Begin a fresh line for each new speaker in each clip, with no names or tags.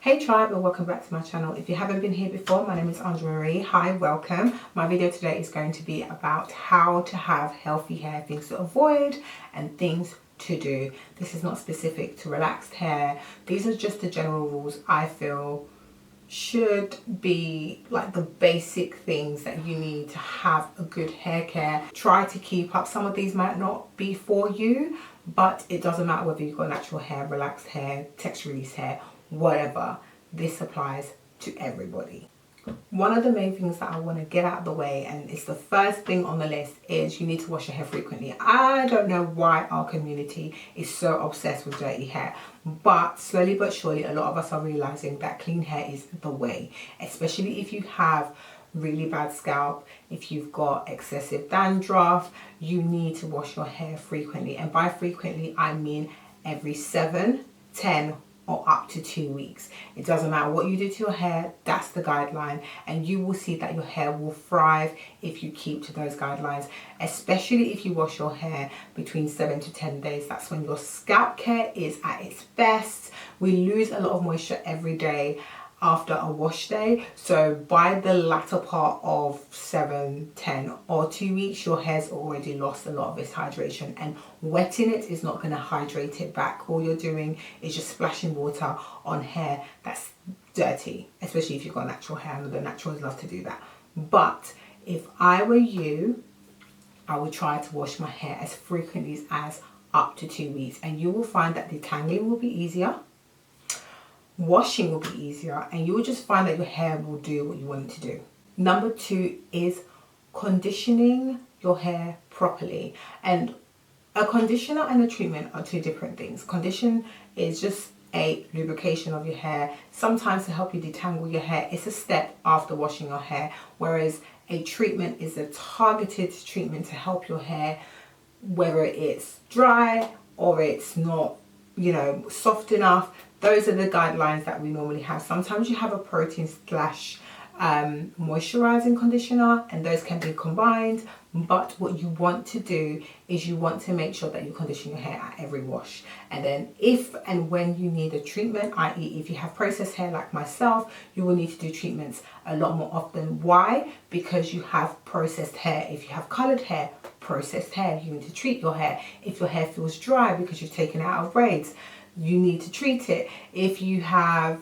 Hey tribe, and welcome back to my channel. If you haven't been here before, my name is Andree. Hi, welcome. My video today is going to be about how to have healthy hair, things to avoid and things to do. This is not specific to relaxed hair. These are just the general rules I feel should be like the basic things that you need to have a good hair care. Try to keep up. Some of these might not be for you, but it doesn't matter whether you've got natural hair, relaxed hair, texture release hair, whatever. This applies to everybody. One of the main things that I want to get out of the way, and it's the first thing on the list, is you need to wash your hair frequently. I don't know why our community is so obsessed with dirty hair, but slowly but surely a lot of us are realizing that clean hair is the way, especially if you have really bad scalp, if you've got excessive dandruff. You need to wash your hair frequently, and by frequently I mean every 7, 10 or up to 2 weeks. It doesn't matter what you do to your hair, that's the guideline, and you will see that your hair will thrive if you keep to those guidelines, especially if you wash your hair between 7 to 10 days. That's when your scalp care is at its best. We lose a lot of moisture every day after a wash day, so by the latter part of 7, 10 or 2 weeks, your hair's already lost a lot of its hydration, and wetting it is not going to hydrate it back. All you're doing is just splashing water on hair that's dirty, especially if you've got natural hair. I know the naturals love to do that, but if I were you, I would try to wash my hair as frequently as up to 2 weeks, and you will find that detangling will be easier, washing will be easier, and you will just find that your hair will do what you want it to do. Number 2 is conditioning your hair properly. And a conditioner and a treatment are two different things. Condition is just a lubrication of your hair, sometimes to help you detangle your hair. It's a step after washing your hair, whereas a treatment is a targeted treatment to help your hair, whether it's dry or it's not, soft enough. Those are the guidelines that we normally have. Sometimes you have a protein slash moisturizing conditioner, and those can be combined, but what you want to do is you want to make sure that you condition your hair at every wash. And then if and when you need a treatment, i.e. if you have processed hair like myself, you will need to do treatments a lot more often. Why? Because you have processed hair. If you have colored hair, processed hair, you need to treat your hair. If your hair feels dry because you've taken it out of braids, you need to treat it. If you have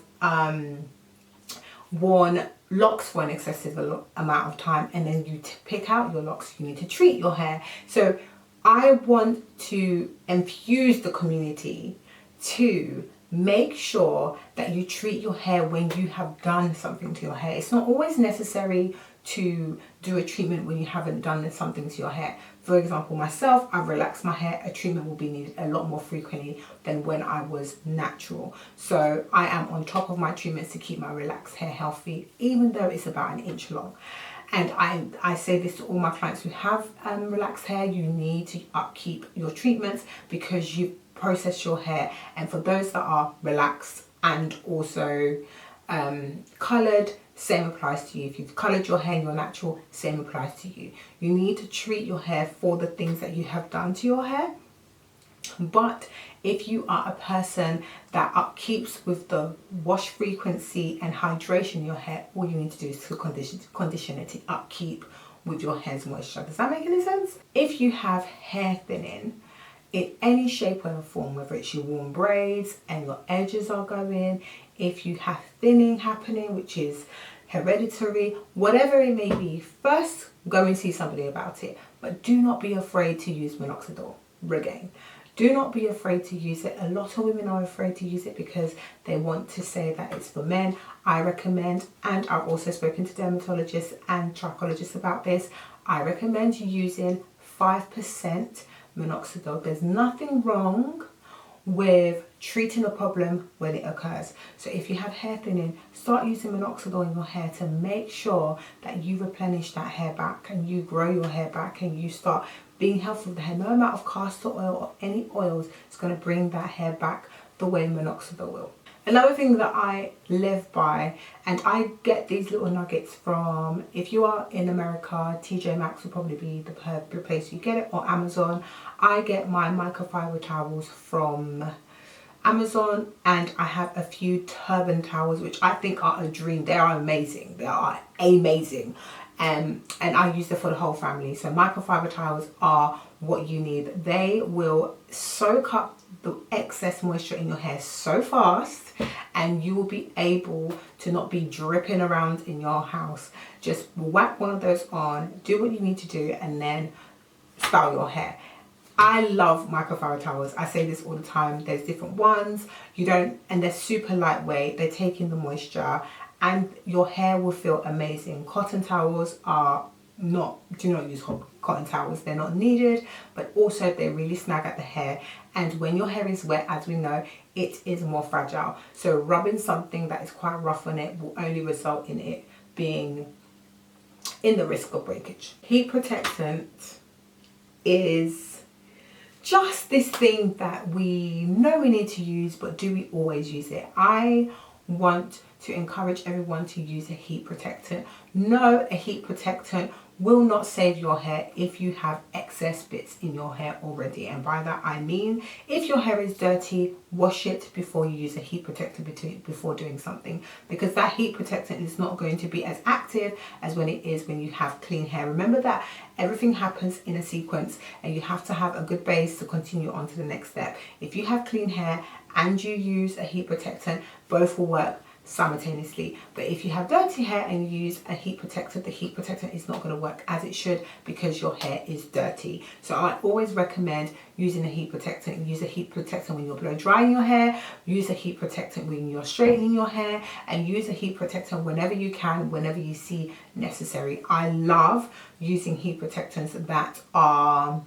worn locks for an excessive amount of time and then you pick out your locks, you need to treat your hair. So I want to infuse the community to make sure that you treat your hair when you have done something to your hair. It's not always necessary to do a treatment when you haven't done something to your hair. For example, myself, I've relaxed my hair. A treatment will be needed a lot more frequently than when I was natural. So I am on top of my treatments to keep my relaxed hair healthy, even though it's about 1 inch long. And I say this to all my clients who have relaxed hair: you need to upkeep your treatments because you've processed your hair. And for those that are relaxed and also coloured, same applies to you. If you've coloured your hair and you're natural, same applies to you. You need to treat your hair for the things that you have done to your hair. But if you are a person that upkeeps with the wash frequency and hydration in your hair, all you need to do is to condition it to upkeep with your hair's moisture. Does that make any sense? If you have hair thinning in any shape or form, whether it's your worn braids and your edges are going, if you have thinning happening, which is hereditary, whatever it may be, first go and see somebody about it. But do not be afraid to use minoxidil. Again, do not be afraid to use it. A lot of women are afraid to use it because they want to say that it's for men. I recommend, and I've also spoken to dermatologists and trichologists about this, I recommend you using 5% minoxidil. There's nothing wrong with treating a problem when it occurs. So if you have hair thinning, start using minoxidil in your hair to make sure that you replenish that hair back and you grow your hair back and you start being healthy with the hair. No amount of castor oil or any oils is going to bring that hair back the way minoxidil will. Another thing that I live by, and I get these little nuggets from, if you are in America, TJ Maxx will probably be the place you get it, or Amazon. I get my microfiber towels from Amazon, and I have a few turban towels which I think are a dream. They are amazing. They are amazing. And I use them for the whole family. So microfiber towels are what you need. They will soak up the excess moisture in your hair so fast, and you will be able to not be dripping around in your house. Just whack one of those on, do what you need to do, and then style your hair. I love microfiber towels. I say this all the time. There's different ones. And they're super lightweight. They take in the moisture, and your hair will feel amazing. Cotton towels do not use cotton towels. They're not needed, but also they really snag at the hair. And when your hair is wet, as we know, it is more fragile. So rubbing something that is quite rough on it will only result in it being in the risk of breakage. Heat protectant is just this thing that we know we need to use, but do we always use it? I want to encourage everyone to use a heat protectant. No, a heat protectant will not save your hair if you have excess bits in your hair already. And by that I mean, if your hair is dirty, wash it before you use a heat protectant before doing something, because that heat protectant is not going to be as active as when it is when you have clean hair. Remember that everything happens in a sequence, and you have to have a good base to continue on to the next step. If you have clean hair and you use a heat protectant, both will work simultaneously. But if you have dirty hair and you use a heat protectant, the heat protectant is not going to work as it should because your hair is dirty. So I always recommend using a heat protectant. Use a heat protectant when you're blow drying your hair, use a heat protectant when you're straightening your hair, and use a heat protectant whenever you can, whenever you see necessary. I love using heat protectants that are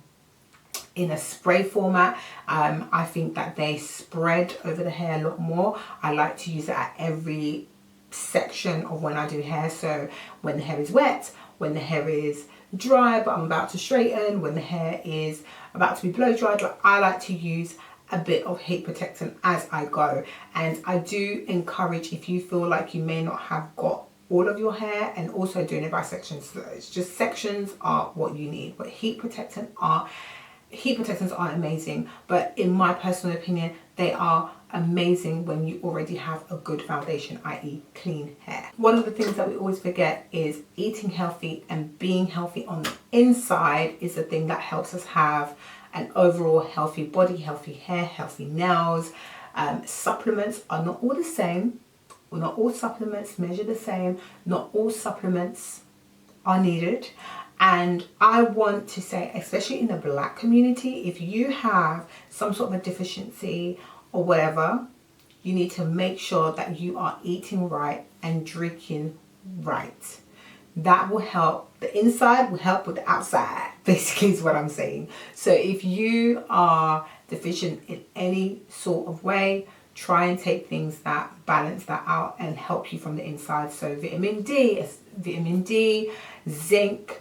in a spray format. I think that they spread over the hair a lot more. I like to use it at every section of when I do hair. So when the hair is wet, when the hair is dry but I'm about to straighten, when the hair is about to be blow dried, but I like to use a bit of heat protectant as I go. And I do encourage, if you feel like you may not have got all of your hair, and also doing it by sections. So it's just sections are what you need, but heat protectants are amazing, but in my personal opinion, they are amazing when you already have a good foundation, i.e. clean hair. One of the things that we always forget is eating healthy and being healthy on the inside is the thing that helps us have an overall healthy body, healthy hair, healthy nails. Supplements are not all the same. Well, not all supplements measure the same. Not all supplements are needed. And I want to say, especially in the Black community, if you have some sort of a deficiency or whatever, you need to make sure that you are eating right and drinking right. That will help. The inside will help with the outside, basically is what I'm saying. So if you are deficient in any sort of way, try and take things that balance that out and help you from the inside. So vitamin D, zinc,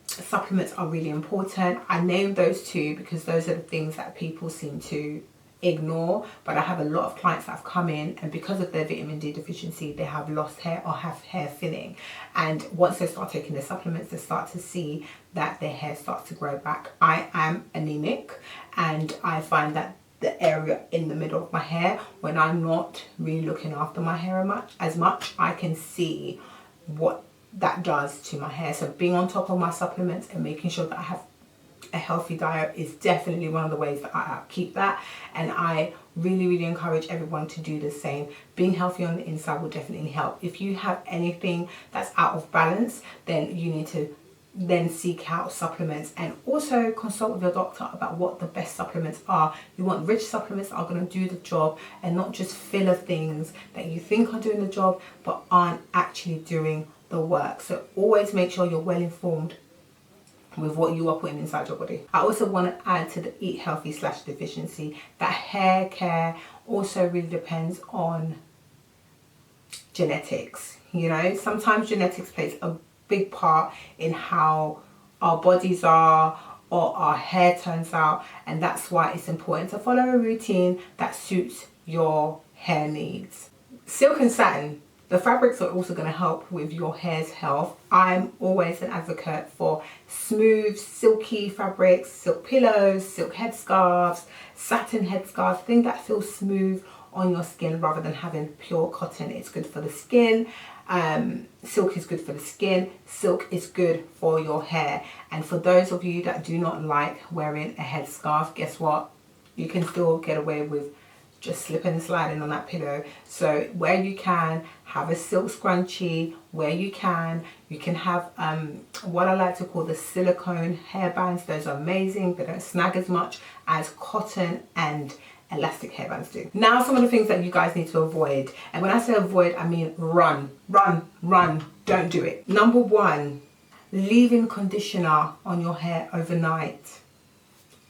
supplements are really important. I named those two because those are the things that people seem to ignore, but I have a lot of clients that have come in, and because of their vitamin D deficiency, they have lost hair or have hair thinning, and once they start taking their supplements, they start to see that their hair starts to grow back. I am anemic, and I find that the area in the middle of my hair, when I'm not really looking after my hair as much, I can see what that does to my hair. So being on top of my supplements and making sure that I have a healthy diet is definitely one of the ways that I keep that, and I really encourage everyone to do the same. Being healthy on the inside will definitely help. If you have anything that's out of balance, then you need to then seek out supplements, and also consult with your doctor about what the best supplements are. You want rich supplements that are going to do the job, and not just filler things that you think are doing the job but aren't actually doing the work. So always make sure you're well informed with what you are putting inside your body. I also want to add to the eat healthy / deficiency that hair care also really depends on genetics. You know, sometimes genetics plays a big part in how our bodies are or our hair turns out, and that's why it's important to follow a routine that suits your hair needs. Silk and satin The fabrics are also going to help with your hair's health. I'm always an advocate for smooth, silky fabrics, silk pillows, silk headscarves, satin headscarves, things that feel smooth on your skin rather than having pure cotton. It's good for the skin. Silk is good for the skin. Silk is good for your hair. And for those of you that do not like wearing a headscarf, guess what? You can still get away with just slipping and sliding on that pillow. So where you can, have a silk scrunchie. Where you can have what I like to call the silicone hairbands. Those are amazing. They don't snag as much as cotton and elastic hairbands do. Now some of the things that you guys need to avoid, and when I say avoid, I mean run, don't do it. Number one, leaving conditioner on your hair overnight.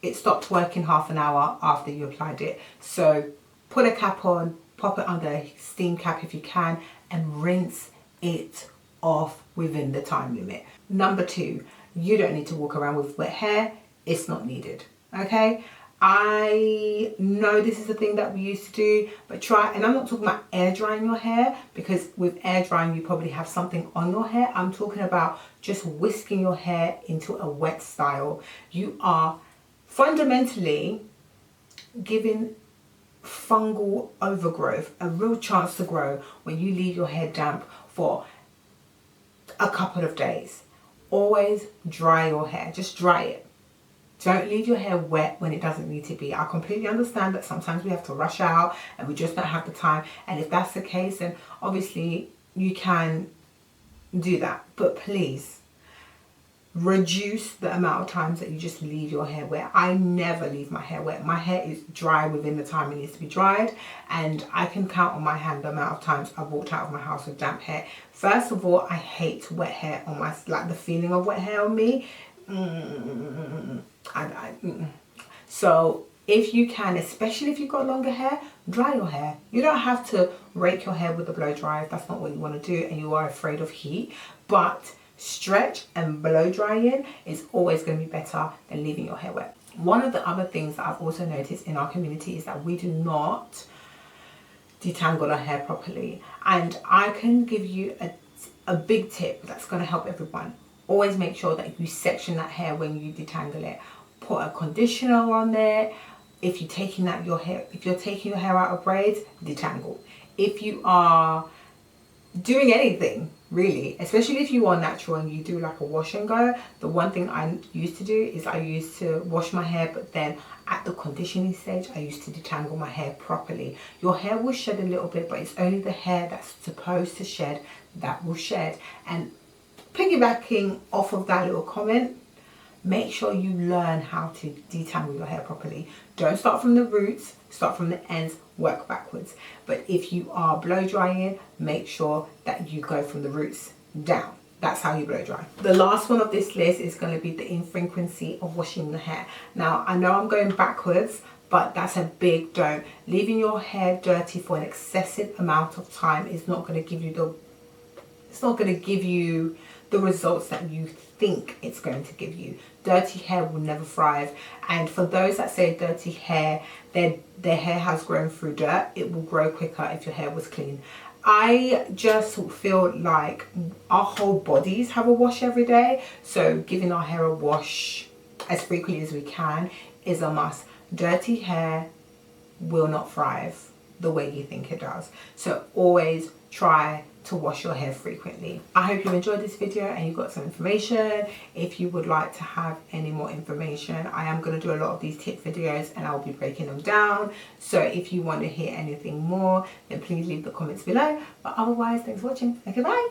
It stopped working half an hour after you applied it. So put a cap on, pop it under a steam cap if you can, and rinse it off within the time limit. Number two, you don't need to walk around with wet hair. It's not needed, okay? I know this is a thing that we used to do, but try, and I'm not talking about air drying your hair, because with air drying you probably have something on your hair. I'm talking about just whisking your hair into a wet style. You are fundamentally giving fungal overgrowth a real chance to grow when you leave your hair damp for a couple of days. Always dry your hair, just dry it. Don't leave your hair wet when it doesn't need to be. I completely understand that sometimes we have to rush out and we just don't have the time, and if that's the case, then obviously you can do that, but please reduce the amount of times that you just leave your hair wet. I never leave my hair wet. My hair is dry within the time it needs to be dried, and I can count on my hand the amount of times I've walked out of my house with damp hair. First of all, I hate wet hair on my, like the feeling of wet hair on me. So if you can, especially if you've got longer hair, dry your hair. You don't have to rake your hair with a blow dryer if that's not what you want to do and you are afraid of heat, but stretch and blow drying is always going to be better than leaving your hair wet. One of the other things that I've also noticed in our community is that we do not detangle our hair properly, and I can give you a big tip that's going to help everyone. Always make sure that you section that hair when you detangle it. Put a conditioner on there. If you're taking your hair out of braids, detangle. If you are doing anything really, especially if you are natural and you do like a wash and go, the one thing I used to do is I used to wash my hair, but then at the conditioning stage I used to detangle my hair properly. Your hair will shed a little bit, but it's only the hair that's supposed to shed that will shed. And piggybacking off of that little comment, make sure you learn how to detangle your hair properly. Don't start from the roots, start from the ends, work backwards. But if you are blow drying, make sure that you go from the roots down. That's how you blow dry. The last one of this list is going to be the infrequency of washing the hair. Now, I know I'm going backwards, but that's a big don't. Leaving your hair dirty for an excessive amount of time is not going to give you the results that you think it's going to give you. Dirty hair will never thrive, and for those that say dirty hair, their hair has grown through dirt, it will grow quicker if your hair was clean. I just feel like our whole bodies have a wash every day, so giving our hair a wash as frequently as we can is a must. Dirty hair will not thrive the way you think it does, so always try to wash your hair frequently. I hope you enjoyed this video and you got some information. If you would like to have any more information, I am going to do a lot of these tip videos and I'll be breaking them down. So if you want to hear anything more, then please leave the comments below. But otherwise, thanks for watching. Okay, bye.